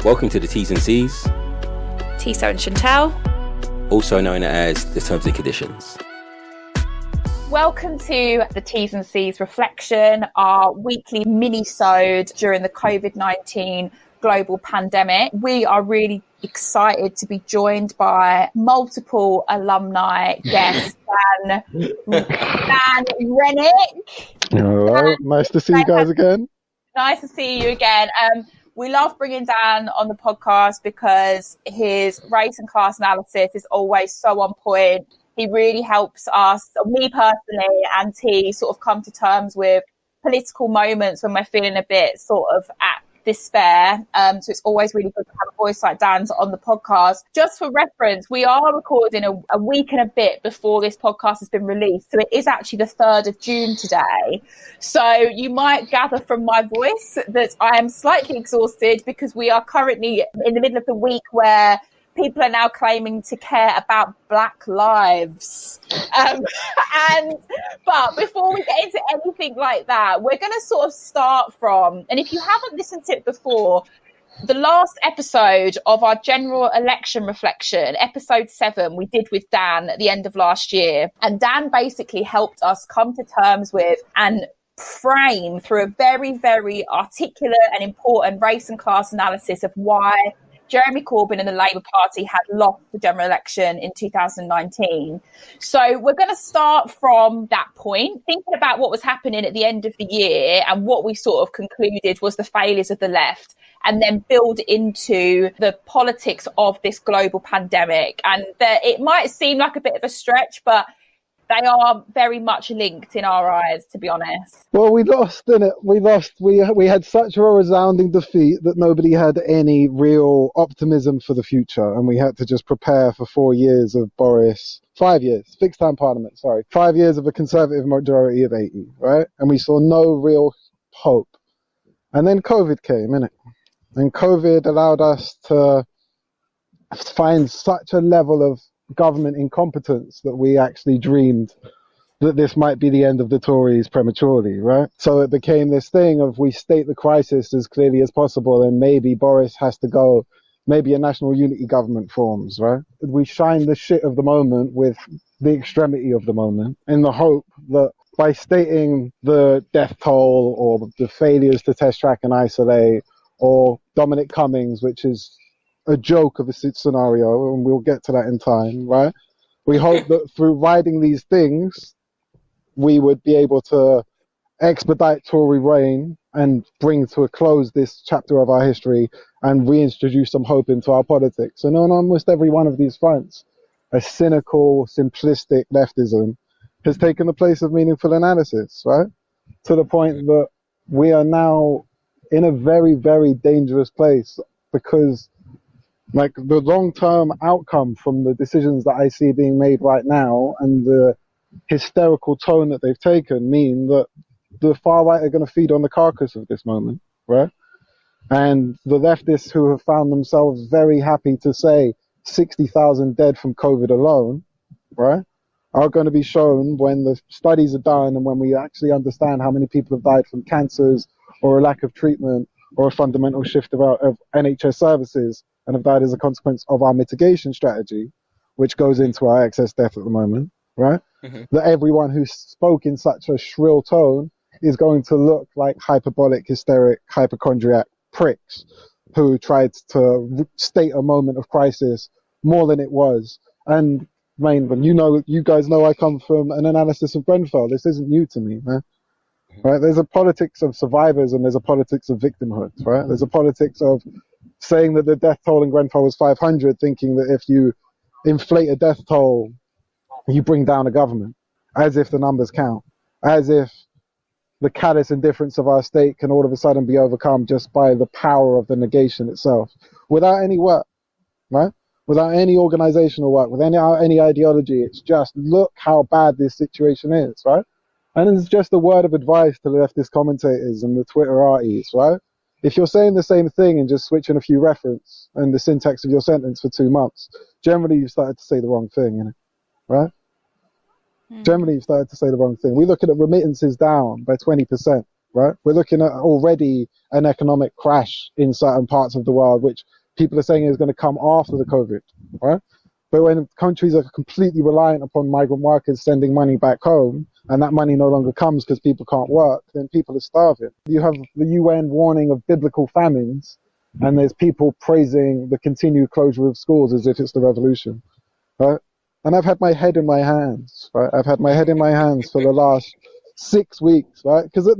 Welcome to the T's and C's. Tisa and Chantel. Also known as the Terms and Conditions. Welcome to the T's and C's Reflection, our weekly mini-sode during the COVID-19 global pandemic. We are really excited to be joined by multiple alumni guests. Dan Renwick. Hello, nice to see you guys again. Nice to see you again. We love bringing Dan on the podcast because his race and class analysis is always so on point. He really helps us, me personally, and T, sort of come to terms with political moments when we're feeling a bit sort of at despair. So it's always really good to have a voice like Dan's on the podcast. Just for reference, we are recording a week and a bit before this podcast has been released. So it is actually the 3rd of June today. So you might gather from my voice that I am slightly exhausted because we are currently in the middle of the week where people are now claiming to care about Black lives. But before we get into anything like that, we're going to sort of start from, and if you haven't listened to it before, the last episode of our general election reflection, episode 7, we did with Dan at the end of last year. And Dan basically helped us come to terms with and frame through a very, very articulate and important race and class analysis of why Jeremy Corbyn and the Labour Party had lost the general election in 2019. So we're going to start from that point, thinking about what was happening at the end of the year and what we sort of concluded was the failures of the left, and then build into the politics of this global pandemic. And it might seem like a bit of a stretch, but they are very much linked in our eyes, to be honest. Well, we lost, didn't it? We lost. We had such a resounding defeat that nobody had any real optimism for the future, and we had to just prepare for 4 years of Boris. 5 years, fixed time parliament, sorry. 5 years of a Conservative majority of 80, right? And we saw no real hope. And then COVID came, innit? And COVID allowed us to find such a level of government incompetence that we actually dreamed that this might be the end of the Tories prematurely, right? So it became this thing of we state the crisis as clearly as possible and maybe Boris has to go, maybe a national unity government forms, right? We shine the shit of the moment with the extremity of the moment in the hope that by stating the death toll or the failures to test, track and isolate, or Dominic Cummings, which is a joke of a scenario, and we'll get to that in time, right? We hope that through riding these things, we would be able to expedite Tory reign and bring to a close this chapter of our history and reintroduce some hope into our politics. And on almost every one of these fronts, a cynical, simplistic leftism has taken the place of meaningful analysis, right? To the point that we are now in a very, very dangerous place because like the long-term outcome from the decisions that I see being made right now and the hysterical tone that they've taken mean that the far right are going to feed on the carcass of this moment, right? And the leftists who have found themselves very happy to say 60,000 dead from COVID alone, right, are going to be shown when the studies are done and when we actually understand how many people have died from cancers or a lack of treatment or a fundamental shift of NHS services and have died as a consequence of our mitigation strategy, which goes into our excess death at the moment, right? Mm-hmm. That everyone who spoke in such a shrill tone is going to look like hyperbolic, hysteric, hypochondriac pricks who tried to state a moment of crisis more than it was. And you guys know I come from an analysis of Grenfell. This isn't new to me, man. Right? There's a politics of survivors and there's a politics of victimhood, right? There's a politics of saying that the death toll in Grenfell was 500, thinking that if you inflate a death toll, you bring down a government, as if the numbers count, as if the callous indifference of our state can all of a sudden be overcome just by the power of the negation itself, without any work, right? Without any organizational work, with any ideology. It's just, look how bad this situation is, right? And it's just a word of advice to the leftist commentators and the Twitterati, right? If you're saying the same thing and just switching a few reference and the syntax of your sentence for 2 months, generally you've started to say the wrong thing, right? Generally you've started to say the wrong thing. We look at remittances down by 20%. right? We're looking at already an economic crash in certain parts of the world, which people are saying is going to come after the COVID, right? But when countries are completely reliant upon migrant workers sending money back home, and that money no longer comes because people can't work, then people are starving. You have the UN warning of biblical famines, and there's people praising the continued closure of schools as if it's the revolution, right? And I've had my head in my hands, right? I've had my head in my hands for the last 6 weeks, right? Because at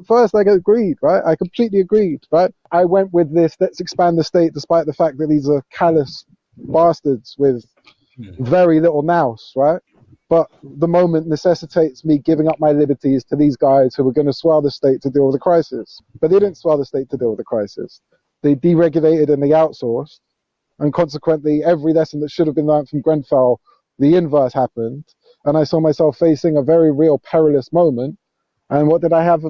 first I agreed, right? I completely agreed, right? I went with this, let's expand the state, despite the fact that these are callous bastards with very little nous, right? But the moment necessitates me giving up my liberties to these guys who were going to swell the state to deal with the crisis. But they didn't swell the state to deal with the crisis. They deregulated and they outsourced. And consequently, every lesson that should have been learned from Grenfell, the inverse happened. And I saw myself facing a very real perilous moment. And what did I have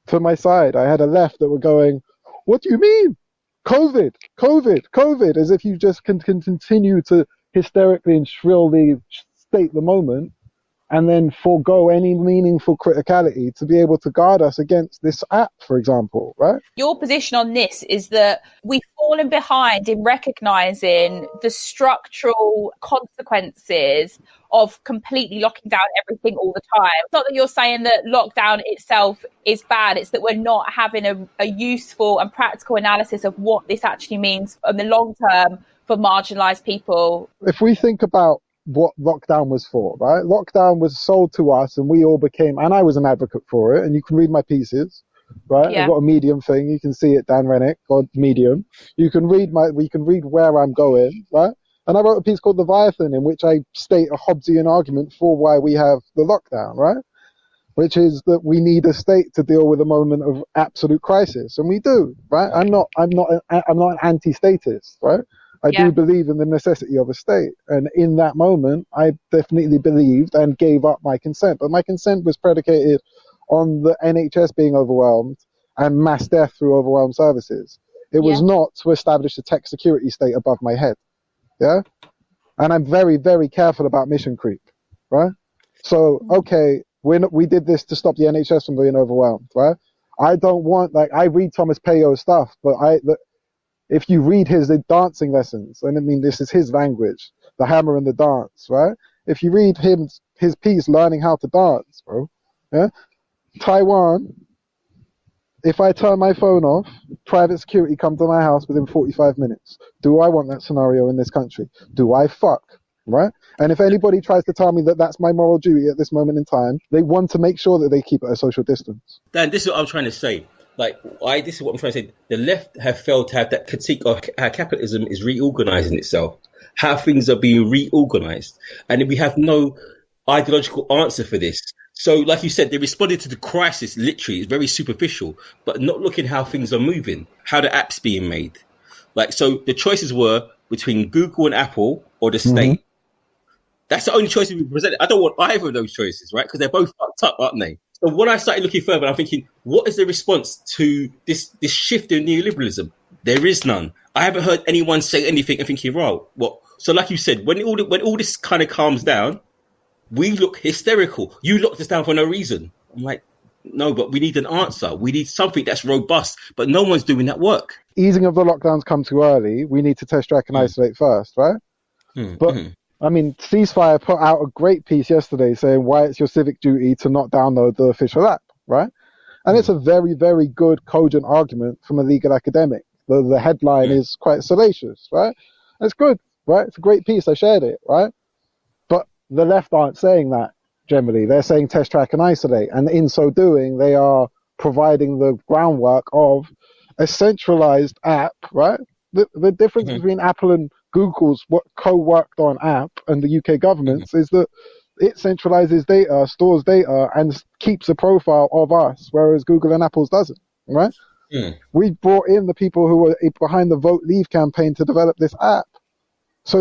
for my side? I had a left that were going, what do you mean? COVID, COVID, COVID, as if you just can continue to hysterically and shrilly state the moment and then forego any meaningful criticality to be able to guard us against this app, for example, right? Your position on this is that we've fallen behind in recognising the structural consequences of completely locking down everything all the time. It's not that you're saying that lockdown itself is bad, it's that we're not having a useful and practical analysis of what this actually means in the long term for marginalised people. If we think about what lockdown was for, right? Lockdown was sold to us and we all became, and I was an advocate for it, and you can read my pieces, right? Yeah. I've got a Medium thing, you can see it, Dan Renwick, on Medium. You can read where I'm going, right? And I wrote a piece called Leviathan in which I state a Hobbesian argument for why we have the lockdown, right? Which is that we need a state to deal with a moment of absolute crisis, and we do, right? I'm not an anti-statist, right? I do believe in the necessity of a state. And in that moment, I definitely believed and gave up my consent. But my consent was predicated on the NHS being overwhelmed and mass death through overwhelmed services. It was not to establish a tech security state above my head. Yeah? And I'm very, very careful about mission creep, right? So, okay, we did this to stop the NHS from being overwhelmed, right? I don't want, I read Thomas Payo's stuff, but if you read his dancing lessons, and I mean, this is his language, the hammer and the dance, right? If you read his piece, Learning How to Dance, bro, yeah? Taiwan, if I turn my phone off, private security come to my house within 45 minutes. Do I want that scenario in this country? Do I fuck, right? And if anybody tries to tell me that that's my moral duty at this moment in time, they want to make sure that they keep it a social distance. Dan, this is what I'm trying to say. This is what I'm trying to say. The left have failed to have that critique of how capitalism is reorganizing itself, how things are being reorganized, and we have no ideological answer for this. So, like you said, they responded to the crisis. Literally, it's very superficial, but not looking how things are moving, how the app's being made. So the choices were between Google and Apple or the state. That's the only choices we presented. I don't want either of those choices, right? Because they're both fucked up, aren't they? So when I started looking further, I'm thinking, what is the response to this shift in neoliberalism? There is none. I haven't heard anyone say anything and thinking, right, what? So like you said, when all this kind of calms down, we look hysterical. You locked us down for no reason. I'm like, no, but we need an answer. We need something that's robust, but no one's doing that work. Easing of the lockdowns come too early. We need to test, track, and isolate first, right? But I mean, Ceasefire put out a great piece yesterday saying why it's your civic duty to not download the official app, right? And it's a very, very good, cogent argument from a legal academic. The headline is quite salacious, right? And it's good, right? It's a great piece. I shared it, right? But the left aren't saying that generally. They're saying test, track, and isolate. And in so doing, they are providing the groundwork of a centralized app, right? The difference between Apple and Google's co-worked on app and the UK government's is that it centralizes data, stores data, and keeps a profile of us, whereas Google and Apple's doesn't, right? We brought in the people who were behind the Vote Leave campaign to develop this app. So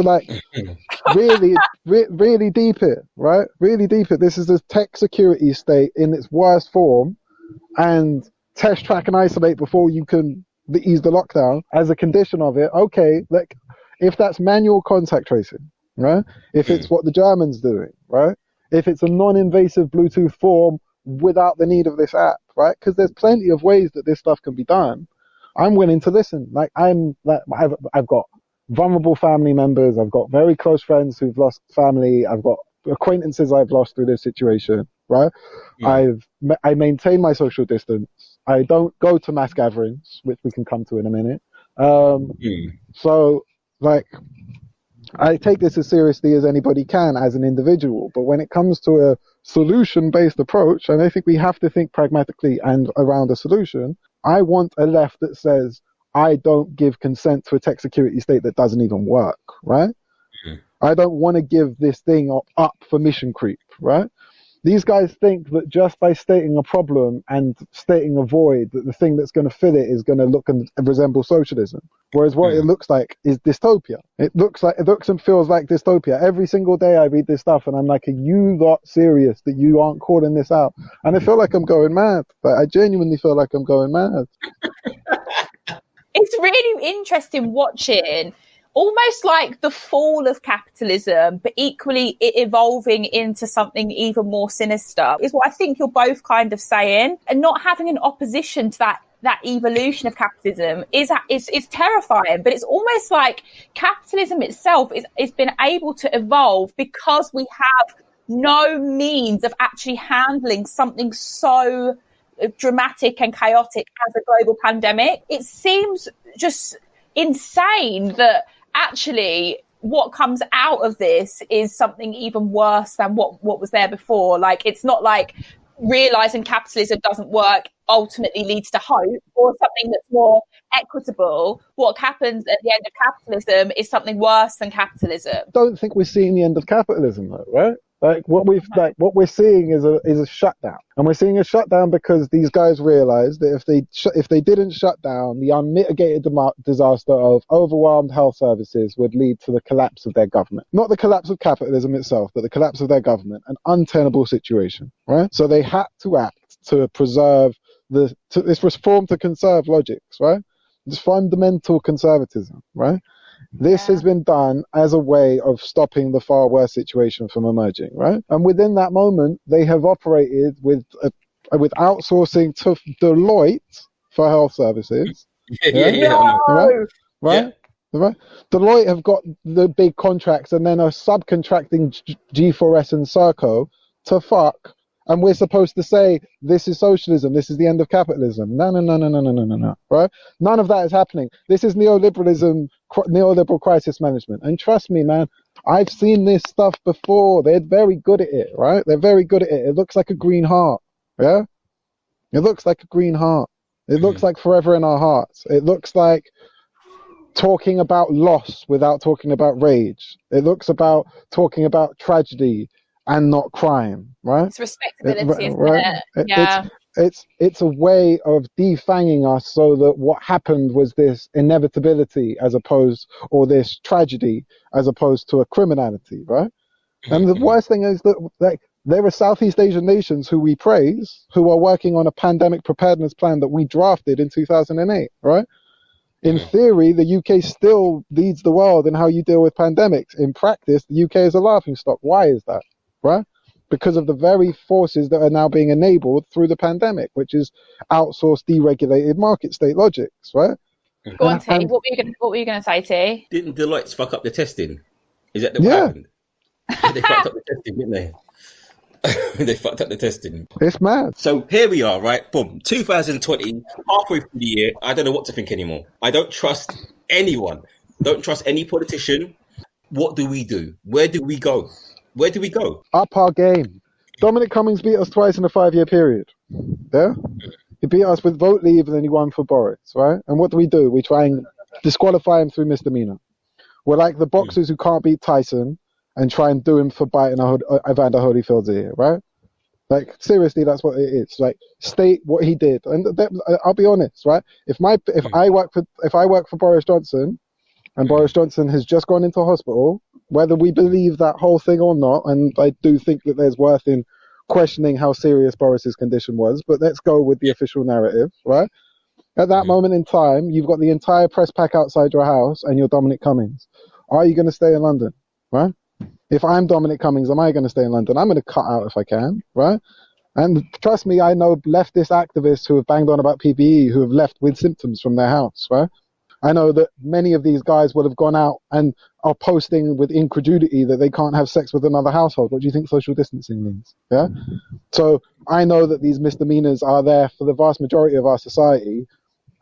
really, really deep it, right? Really deep it. This is a tech security state in its worst form, and test, track, and isolate before you can ease the lockdown as a condition of it. Okay, if that's manual contact tracing, right? If it's what the Germans doing, right? If it's a non-invasive Bluetooth form without the need of this app, right? Because there's plenty of ways that this stuff can be done. I'm willing to listen. I've got vulnerable family members. I've got very close friends who've lost family. I've got acquaintances I've lost through this situation, right? I maintain my social distance. I don't go to mass gatherings, which we can come to in a minute. So, like, I take this as seriously as anybody can as an individual. But when it comes to a solution-based approach, and I think we have to think pragmatically and around a solution, I want a left that says, I don't give consent to a tech security state that doesn't even work, right? I don't want to give this thing up for mission creep, right? These guys think that just by stating a problem and stating a void, that the thing that's going to fill it is going to look and resemble socialism. Whereas what it looks like is dystopia. It looks and feels like dystopia. Every single day I read this stuff and I'm like, are you lot serious that you aren't calling this out? And I feel like I'm going mad. Like, I genuinely feel like I'm going mad. It's really interesting watching almost like the fall of capitalism, but equally it evolving into something even more sinister is what I think you're both kind of saying. And not having an opposition to that evolution of capitalism is terrifying, but it's almost like capitalism itself is been able to evolve because we have no means of actually handling something so dramatic and chaotic as a global pandemic. It seems just insane that actually what comes out of this is something even worse than what was there before. Like, it's not like realizing capitalism doesn't work ultimately leads to hope or something that's more equitable. What happens at the end of capitalism is something worse than capitalism. I don't think we're seeing the end of capitalism though, right? What we're seeing is a shutdown, and we're seeing a shutdown because these guys realize that if they didn't shut down, the unmitigated disaster of overwhelmed health services would lead to the collapse of their government. Not the collapse of capitalism itself, but the collapse of their government, an untenable situation, right? So they had to act to preserve this reform to conserve logics, right? This fundamental conservatism, right? This has been done as a way of stopping the far worse situation from emerging, right? And within that moment, they have operated with outsourcing to Deloitte for health services. Right? Deloitte have got the big contracts and then are subcontracting G4S and Serco to fuck. And we're supposed to say, this is socialism, this is the end of capitalism. No, right? None of that is happening. This is neoliberalism, neoliberal crisis management. And trust me, man, I've seen this stuff before. They're very good at it, right? They're very good at it. It looks like a green heart, yeah? It looks like a green heart. It looks like forever in our hearts. It looks like talking about loss without talking about rage. It looks about talking about tragedy and not crime, right? It's respectability, isn't it? Yeah. It's a way of defanging us so that what happened was this inevitability or this tragedy as opposed to a criminality, right? And the worst thing is that there are Southeast Asian nations who we praise who are working on a pandemic preparedness plan that we drafted in 2008, right? In theory, the UK still leads the world in how you deal with pandemics. In practice, the UK is a laughingstock. Why is that? Right? Because of the very forces that are now being enabled through the pandemic, which is outsourced, deregulated market state logics, right? Go on, T. What were you going to say, T? Didn't Deloitte fuck up the testing? Is that what happened? They fucked up the testing, didn't they? They fucked up the testing. It's mad. So here we are, right? Boom. 2020, halfway through the year. I don't know what to think anymore. I don't trust anyone. Don't trust any politician. What do we do? Where do we go? Where do we go? Up our game. Dominic Cummings beat us twice in a 5-year period. Yeah? He beat us with vote leave and then he won for Boris, right? And what do? We try and disqualify him through misdemeanor. We're like the boxers who can't beat Tyson and try and do him for biting Evander Holyfield's ear, right? Like, seriously, that's what it is. Like, state what he did. And I'll be honest, right? If I work for Boris Johnson and Boris Johnson has just gone into hospital, whether we believe that whole thing or not, and I do think that there's worth in questioning how serious Boris's condition was, but let's go with the official narrative, right? At that moment in time, you've got the entire press pack outside your house and you're Dominic Cummings. Are you going to stay in London, right? If I'm Dominic Cummings, am I going to stay in London? I'm going to cut out if I can, right? And trust me, I know leftist activists who have banged on about PPE who have left with symptoms from their house, right? I know that many of these guys would have gone out and are posting with incredulity that they can't have sex with another household. What do you think social distancing means? Yeah. So I know that these misdemeanors are there for the vast majority of our society.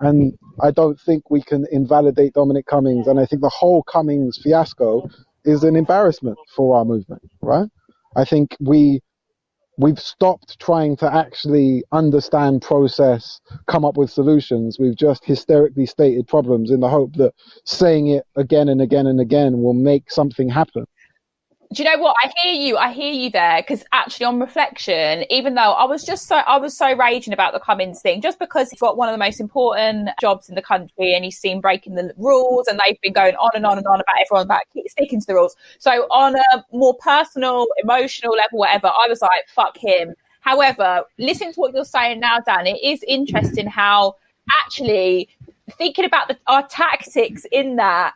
And I don't think we can invalidate Dominic Cummings. And I think the whole Cummings fiasco is an embarrassment for our movement, right? I think we've stopped trying to actually understand, process, come up with solutions. We've just hysterically stated problems in the hope that saying it again and again and again will make something happen. Do you know what? I hear you there, because actually on reflection, even though I was so raging about the Cummins thing, just because he's got one of the most important jobs in the country and he's seen breaking the rules, and they've been going on and on and on about everyone about sticking to the rules. So on a more personal, emotional level, whatever, I was like, fuck him. However, listening to what you're saying now, Dan, it is interesting how actually thinking about our tactics in that,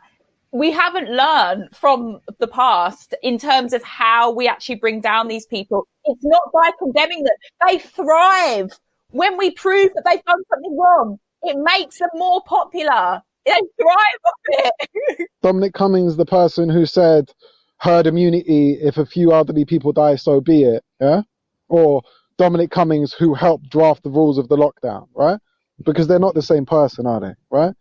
we haven't learned from the past in terms of how we actually bring down these people. It's not by condemning them. They thrive when we prove that they've done something wrong. It makes them more popular. They thrive off it. Dominic Cummings, the person who said herd immunity, if a few elderly people die, so be it. Yeah. Or Dominic Cummings, who helped draft the rules of the lockdown, right? Because they're not the same person, are they? Right?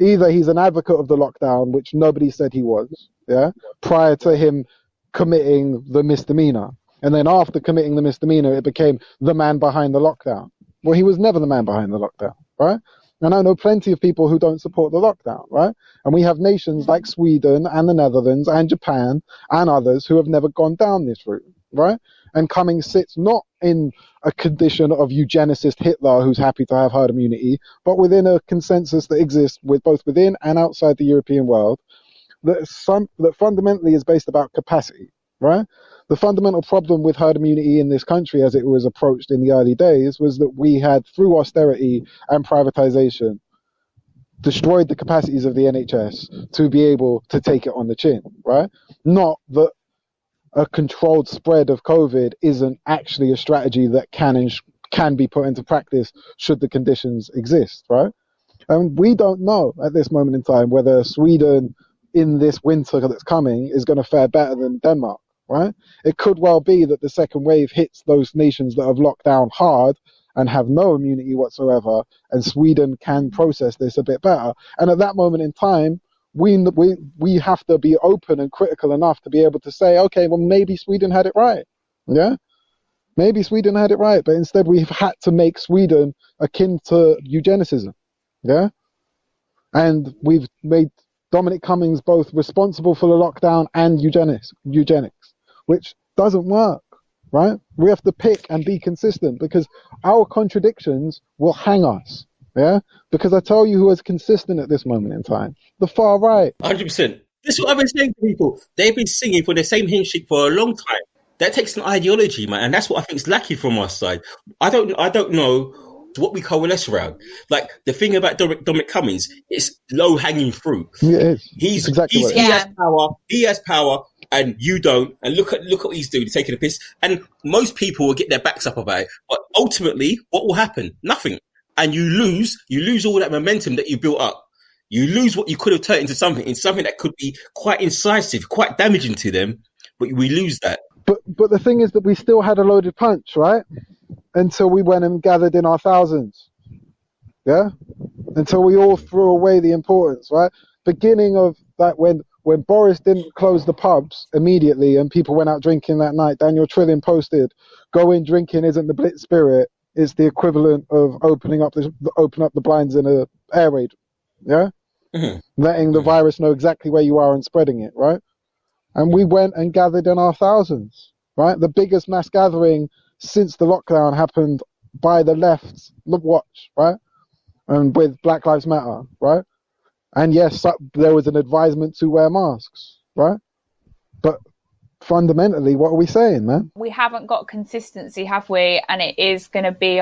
Either he's an advocate of the lockdown, which nobody said he was, yeah, prior to him committing the misdemeanor. And then after committing the misdemeanor, it became the man behind the lockdown. Well, he was never the man behind the lockdown, right? And I know plenty of people who don't support the lockdown, right? And we have nations like Sweden and the Netherlands and Japan and others who have never gone down this route, right? And Cummings sits not in a condition of eugenicist Hitler who's happy to have herd immunity, but within a consensus that exists with both within and outside the European world that fundamentally is based about capacity, right? The fundamental problem with herd immunity in this country as it was approached in the early days was that we had, through austerity and privatization, destroyed the capacities of the NHS to be able to take it on the chin, right? Not that a controlled spread of COVID isn't actually a strategy that can be put into practice should the conditions exist, right? And we don't know at this moment in time whether Sweden in this winter that's coming is going to fare better than Denmark, right? It could well be that the second wave hits those nations that have locked down hard and have no immunity whatsoever, and Sweden can process this a bit better. And at that moment in time, we have to be open and critical enough to be able to say, okay, well, maybe Sweden had it right. Yeah? Maybe Sweden had it right, but instead we've had to make Sweden akin to eugenicism. Yeah? And we've made Dominic Cummings both responsible for the lockdown and eugenics, which doesn't work, right? We have to pick and be consistent because our contradictions will hang us. Yeah, because I tell you who is consistent at this moment in time: the far right. 100%. This is what I've been saying to people. They've been singing for the same hymn sheet for a long time. That takes an ideology, man, and that's what I think is lacking from our side. I don't know what we coalesce around. Like the thing about Dominic Cummings, it's low hanging fruit. Yeah, it is. He has power. He has power. And you don't, and look at what he's doing, he's taking a piss. And most people will get their backs up about it. But ultimately, what will happen? Nothing. And you lose all that momentum that you built up. You lose what you could have turned into something that could be quite incisive, quite damaging to them, but we lose that. But the thing is that we still had a loaded punch, right? Until we went and gathered in our thousands. Yeah? Until we all threw away the importance, right? Beginning of that, when Boris didn't close the pubs immediately and people went out drinking that night, Daniel Trillian posted, "Go in drinking isn't the Blitz spirit. It's the equivalent of open up the blinds in a air raid." Yeah? Mm-hmm. Letting the virus know exactly where you are and spreading it, right? And we went and gathered in our thousands, right? The biggest mass gathering since the lockdown happened by the left's watch, right? And with Black Lives Matter, right? And yes, there was an advisement to wear masks, right? But fundamentally, what are we saying, man? We haven't got consistency, have we? And it is going to be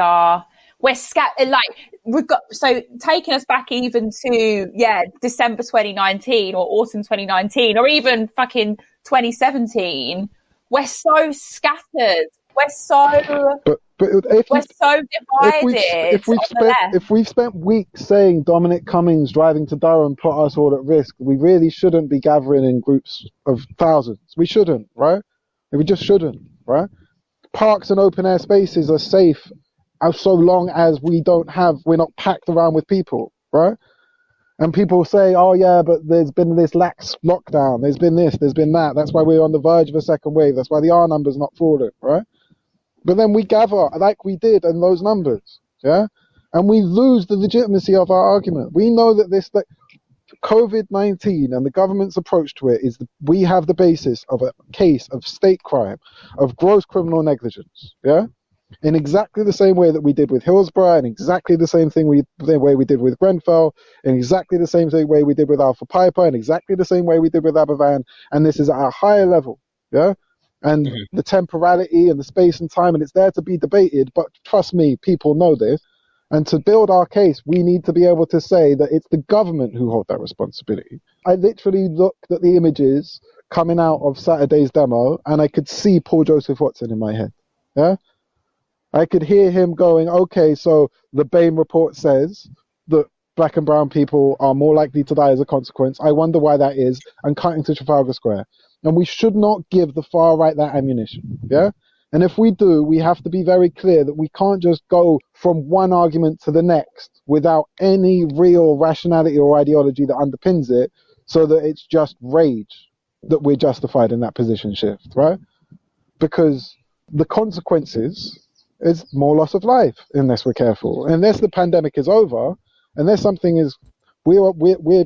so taking us back even to December 2019 or autumn 2019 or even fucking 2017. We're so scattered we're so But if we're you, so divided if we've on the spent left. if we've spent weeks saying Dominic Cummings driving to Durham put us all at risk, we really shouldn't be gathering in groups of thousands. We shouldn't, right? We just shouldn't, right? Parks and open air spaces are safe so long as we're not packed around with people, right? And people say, oh yeah, but there's been this lax lockdown, there's been this, there's been that. That's why we're on the verge of a second wave. That's why the R number's not falling, right? But then we gather like we did in those numbers, yeah? And we lose the legitimacy of our argument. We know that COVID-19 and the government's approach to it is we have the basis of a case of state crime, of gross criminal negligence, yeah? In exactly the same way that we did with Hillsborough, and exactly the same way we did with Grenfell, in exactly the same way we did with Alpha Piper, and exactly the same way we did with Aberfan, and this is at a higher level, yeah? And the temporality and the space and time, and it's there to be debated, but trust me, people know this. And to build our case, we need to be able to say that it's the government who hold that responsibility. I literally looked at the images coming out of Saturday's demo, and I could see Paul Joseph Watson in my head, yeah? I could hear him going, okay, so the Bain report says that black and brown people are more likely to die as a consequence. I wonder why that is, and cutting to Trafalgar Square. And we should not give the far right that ammunition, yeah? And if we do, we have to be very clear that we can't just go from one argument to the next without any real rationality or ideology that underpins it, so that it's just rage that we're justified in that position shift, right? Because the consequences is more loss of life unless we're careful. Unless the pandemic is over, unless something is, we're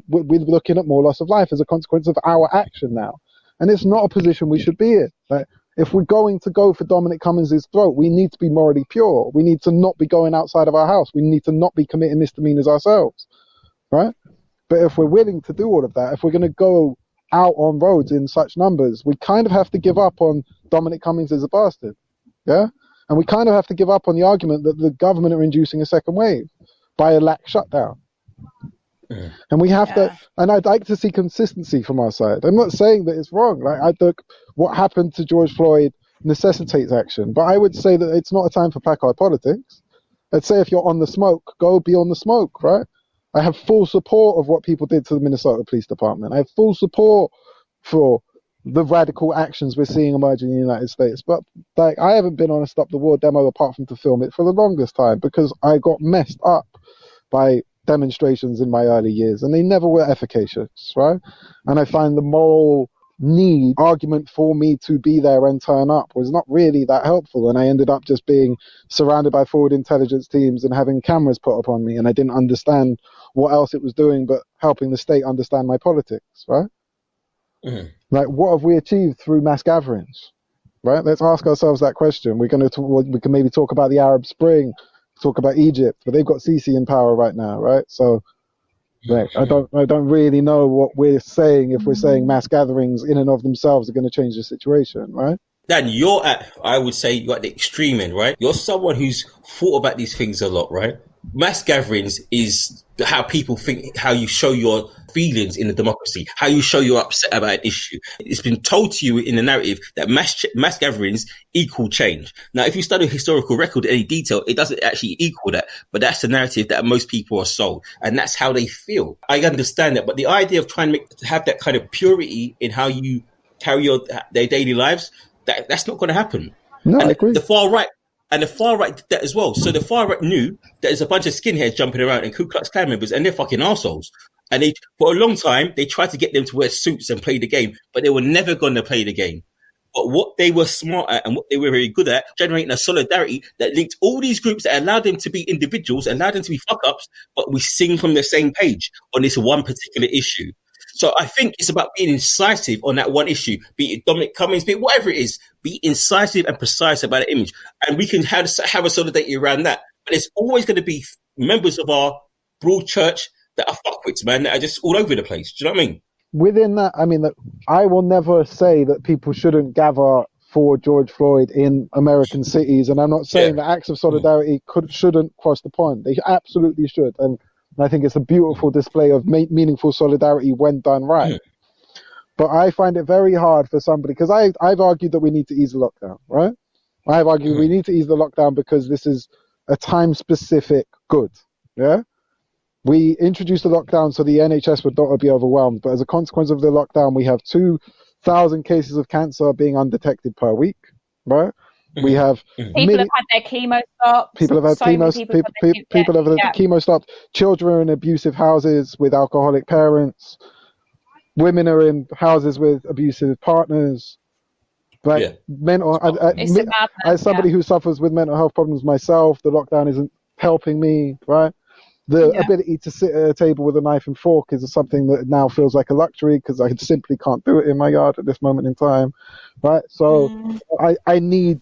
looking at more loss of life as a consequence of our action now. And it's not a position we should be in. Like, if we're going to go for Dominic Cummings' throat, we need to be morally pure. We need to not be going outside of our house. We need to not be committing misdemeanors ourselves, right? But if we're willing to do all of that, if we're going to go out on roads in such numbers, we kind of have to give up on Dominic Cummings as a bastard, yeah? And we kind of have to give up on the argument that the government are inducing a second wave by a lax shutdown. And we have to, and I'd like to see consistency from our side. I'm not saying that it's wrong. Like, I think what happened to George Floyd necessitates action, but I would say that it's not a time for placard politics. I'd say if you're on the smoke, go be on the smoke, right? I have full support of what people did to the Minnesota Police Department. I have full support for the radical actions we're seeing emerge in the United States. But like, I haven't been on a Stop the War demo apart from to film it for the longest time because I got messed up by demonstrations in my early years, and they never were efficacious, right? And I find the moral argument for me to be there and turn up was not really that helpful, and I ended up just being surrounded by forward intelligence teams and having cameras put upon me, and I didn't understand what else it was doing but helping the state understand my politics, right? Like, what have we achieved through mass gatherings, right? Let's ask ourselves that question. We can maybe talk about the Arab Spring, talk about Egypt, but they've got Sisi in power right now, right? So, like, I don't really know what we're saying if we're saying mass gatherings in and of themselves are going to change the situation, right? Dan, I would say you're at the extreme end, right? You're someone who's thought about these things a lot, right? Mass gatherings is how people think, how you show your feelings in a democracy, how you show you're upset about an issue. It's been told to you in the narrative that mass gatherings equal change. Now, if you study historical record in any detail, it doesn't actually equal that, but that's the narrative that most people are sold, and that's how they feel. I understand that, but the idea of trying to have that kind of purity in how you carry their daily lives, that's not going to happen. No, and I agree. The far right did that as well. So the far right knew that there's a bunch of skinheads jumping around and Ku Klux Klan members, and they're fucking arseholes. And for a long time, they tried to get them to wear suits and play the game, but they were never going to play the game. But what they were smart at and what they were very good at, generating a solidarity that linked all these groups, that allowed them to be individuals, allowed them to be fuck-ups, but we sing from the same page on this one particular issue. So I think it's about being incisive on that one issue, be it Dominic Cummings, be it whatever it is, be incisive and precise about the image. And we can have a solidarity around that. But there's always going to be members of our broad church that are fuckwits, man, that are just all over the place. Do you know what I mean? Within that, I mean, I will never say that people shouldn't gather for George Floyd in American cities. And I'm not saying that acts of solidarity shouldn't cross the pond. They absolutely should. And I think it's a beautiful display of meaningful solidarity when done right. But I find it very hard for somebody, because I've argued that we need to ease the lockdown, right? I've argued we need to ease the lockdown because this is a time-specific good. Yeah, we introduced the lockdown so the NHS would not be overwhelmed, but as a consequence of the lockdown, we have 2,000 cases of cancer being undetected per week. Right? We have people have had their chemo stopped. People have had chemo. People have had chemo stopped. Children are in abusive houses with alcoholic parents. Women are in houses with abusive partners. Like mental. As somebody who suffers with mental health problems myself, the lockdown isn't helping me. Right. The ability to sit at a table with a knife and fork is something that now feels like a luxury because I simply can't do it in my yard at this moment in time. Right. So I need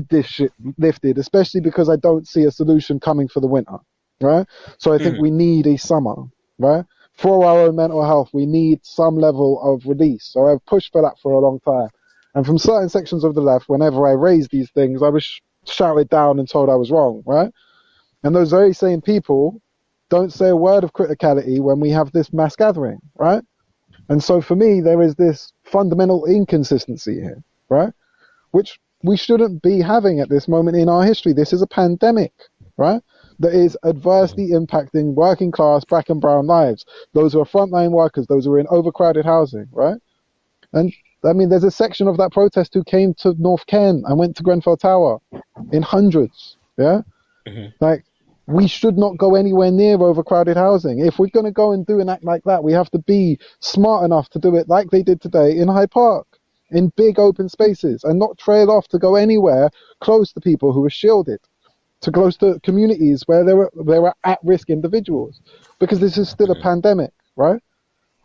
this shit lifted, especially because I don't see a solution coming for the winter, right? So I think we need a summer, right? For our own mental health, we need some level of release. So I've pushed for that for a long time. And from certain sections of the left, whenever I raised these things, I was shouted down and told I was wrong, right? And those very same people don't say a word of criticality when we have this mass gathering, right? And so for me, there is this fundamental inconsistency here, right? Which we shouldn't be having at this moment in our history. This is a pandemic, right? That is adversely impacting working class black and brown lives. Those who are frontline workers, those who are in overcrowded housing, right? And I mean, there's a section of that protest who came to North Kent and went to Grenfell Tower in hundreds, yeah? Like, we should not go anywhere near overcrowded housing. If we're going to go and do an act like that, we have to be smart enough to do it like they did today in Hyde Park, in big open spaces, and not trail off to go anywhere close to people who are shielded, to close to communities where there were at-risk individuals, because this is still a pandemic, right?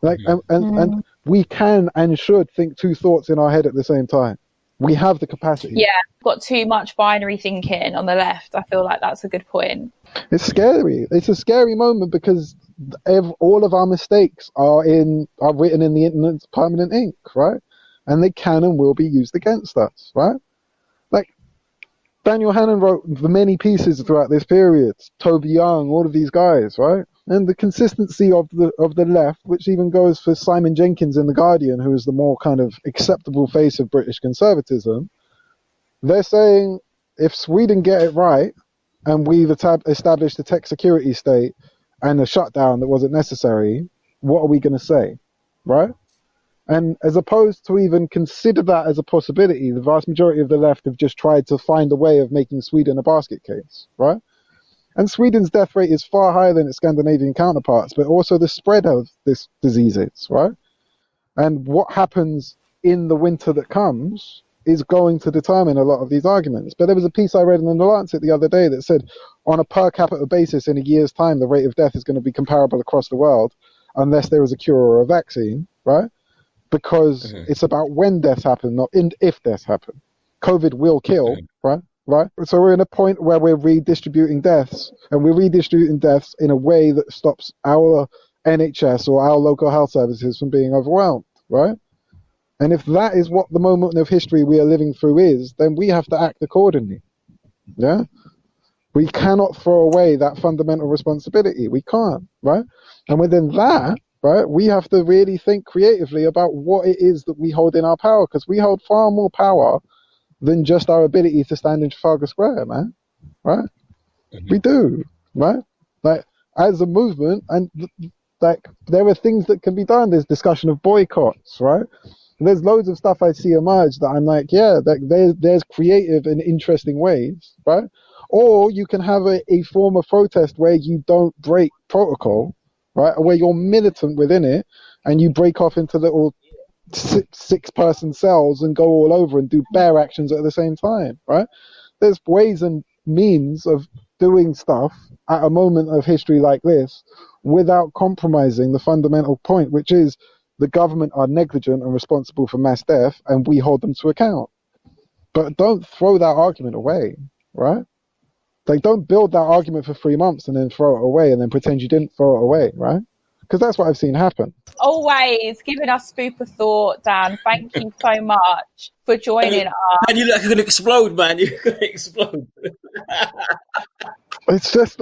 Like, and we can and should think two thoughts in our head at the same time. We have the capacity. Yeah, got too much binary thinking on the left. I feel like that's a good point. It's scary. It's a scary moment because all of our mistakes are written in the internet's permanent ink, right? And they can and will be used against us, right? Like, Daniel Hannan wrote many pieces throughout this period, Toby Young, all of these guys, right? And the consistency of the left, which even goes for Simon Jenkins in The Guardian, who is the more kind of acceptable face of British conservatism, they're saying if Sweden get it right and we've established a tech security state and a shutdown that wasn't necessary, what are we going to say, right? And as opposed to even consider that as a possibility, the vast majority of the left have just tried to find a way of making Sweden a basket case, right? And Sweden's death rate is far higher than its Scandinavian counterparts, but also the spread of this disease is, right? And what happens in the winter that comes is going to determine a lot of these arguments. But there was a piece I read in The Lancet the other day that said on a per capita basis in a year's time, the rate of death is going to be comparable across the world unless there is a cure or a vaccine, right? Because it's about when deaths happen, not if deaths happen. COVID will kill, right? Right? So we're in a point where we're redistributing deaths, and we're redistributing deaths in a way that stops our NHS or our local health services from being overwhelmed, right? And if that is what the moment of history we are living through is, then we have to act accordingly, yeah? We cannot throw away that fundamental responsibility. We can't, right? And within that, right, we have to really think creatively about what it is that we hold in our power, because we hold far more power than just our ability to stand in Trafalgar Square, man, right? We do, right? Like, as a movement, and like, there are things that can be done. There's discussion of boycotts, right? There's loads of stuff I see emerge that I'm like, yeah, there's creative and interesting ways, right? Or you can have a form of protest where you don't break protocol, right? Or where you're militant within it and you break off into little six-person cells and go all over and do bear actions at the same time, right? There's ways and means of doing stuff at a moment of history like this without compromising the fundamental point, which is the government are negligent and responsible for mass death, and we hold them to account. But don't throw that argument away, right? Like, don't build that argument for 3 months and then throw it away and then pretend you didn't throw it away, right? Because that's what I've seen happen. Always giving us food for thought, Dan. Thank you so much for joining us. Man, you look like you're going to explode, man. You're going to explode. It's just,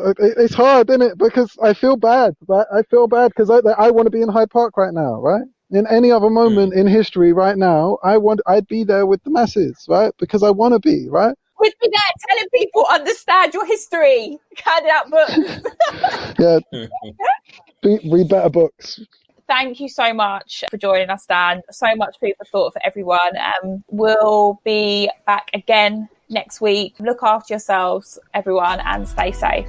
hard, isn't it? Because I feel bad. I feel bad because I want to be in Hyde Park right now, right? In any other moment in history right now, I'd be there with the masses, right? Because I want to be, right? We'd be there telling people, understand your history, handing out books. Yeah. Read better books. Thank you so much for joining us, Dan. So much food for thought for everyone. We'll be back again next week. Look after yourselves, everyone, and stay safe.